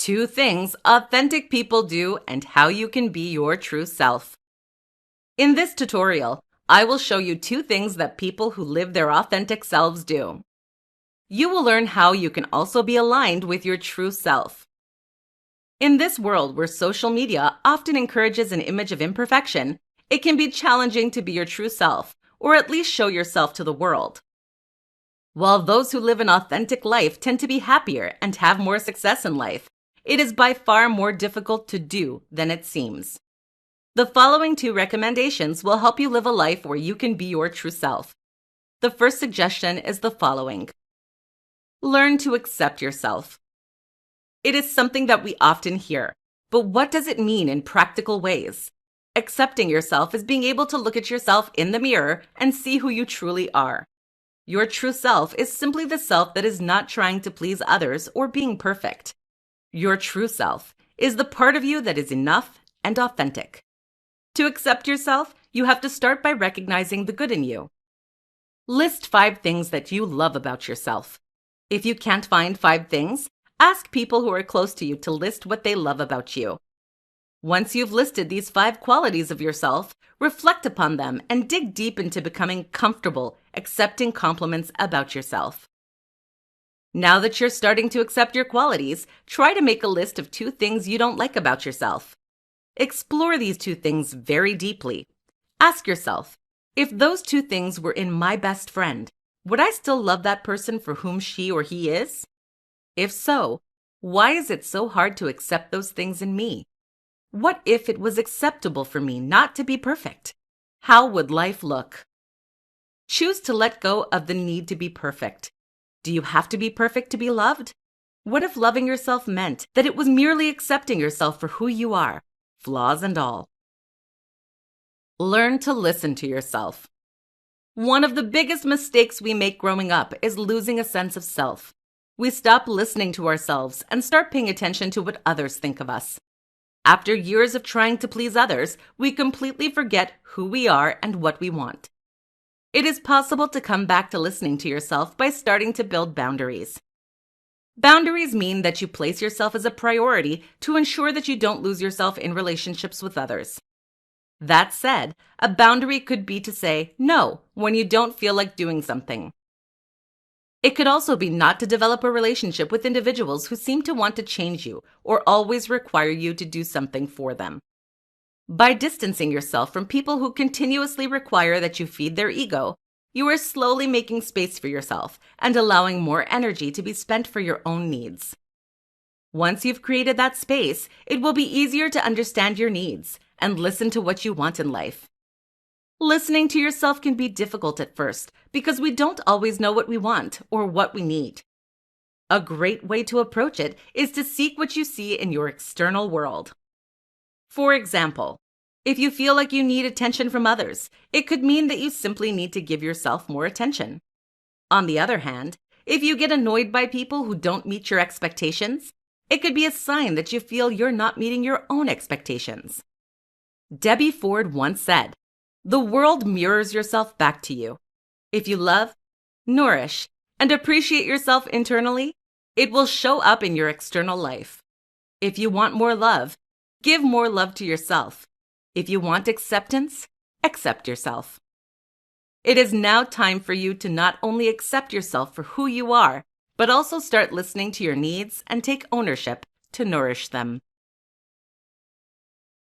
2 things authentic people do and how you can be your true self. In this tutorial, I will show you 2 things that people who live their authentic selves do. You will learn how you can also be aligned with your true self. In this world where social media often encourages an image of imperfection, it can be challenging to be your true self, or at least show yourself to the world. While those who live an authentic life tend to be happier and have more success in life, it is by far more difficult to do than it seems. The following 2 recommendations will help you live a life where you can be your true self. The first suggestion is the following. Learn to accept yourself. It is something that we often hear, but what does it mean in practical ways? Accepting yourself is being able to look at yourself in the mirror and see who you truly are. Your true self is simply the self that is not trying to please others or being perfect. Your true self is the part of you that is enough and authentic. To accept yourself, you have to start by recognizing the good in you. List 5 things that you love about yourself. If you can't find 5 things, ask people who are close to you to list what they love about you. Once you've listed these 5 qualities of yourself, reflect upon them and dig deep into becoming comfortable accepting compliments about yourself. Now that you're starting to accept your qualities, try to make a list of 2 things you don't like about yourself. Explore these 2 things very deeply. Ask yourself, if those 2 things were in my best friend, would I still love that person for whom she or he is? If so, why is it so hard to accept those things in me? What if it was acceptable for me not to be perfect? How would life look? Choose to let go of the need to be perfect. Do you have to be perfect to be loved? What if loving yourself meant that it was merely accepting yourself for who you are, flaws and all? Learn to listen to yourself. One of the biggest mistakes we make growing up is losing a sense of self. We stop listening to ourselves and start paying attention to what others think of us. After years of trying to please others, we completely forget who we are and what we want. It is possible to come back to listening to yourself by starting to build boundaries. Boundaries mean that you place yourself as a priority to ensure that you don't lose yourself in relationships with others. That said, a boundary could be to say no when you don't feel like doing something. It could also be not to develop a relationship with individuals who seem to want to change you or always require you to do something for them. By distancing yourself from people who continuously require that you feed their ego, you are slowly making space for yourself and allowing more energy to be spent for your own needs. Once you've created that space, it will be easier to understand your needs and listen to what you want in life. Listening to yourself can be difficult at first because we don't always know what we want or what we need. A great way to approach it is to seek what you see in your external world. For example, if you feel like you need attention from others, it could mean that you simply need to give yourself more attention. On the other hand, if you get annoyed by people who don't meet your expectations, it could be a sign that you feel you're not meeting your own expectations. Debbie Ford once said, "The world mirrors yourself back to you. If you love, nourish, and appreciate yourself internally, it will show up in your external life. If you want more love, give more love to yourself. If you want acceptance, accept yourself." It is now time for you to not only accept yourself for who you are, but also start listening to your needs and take ownership to nourish them.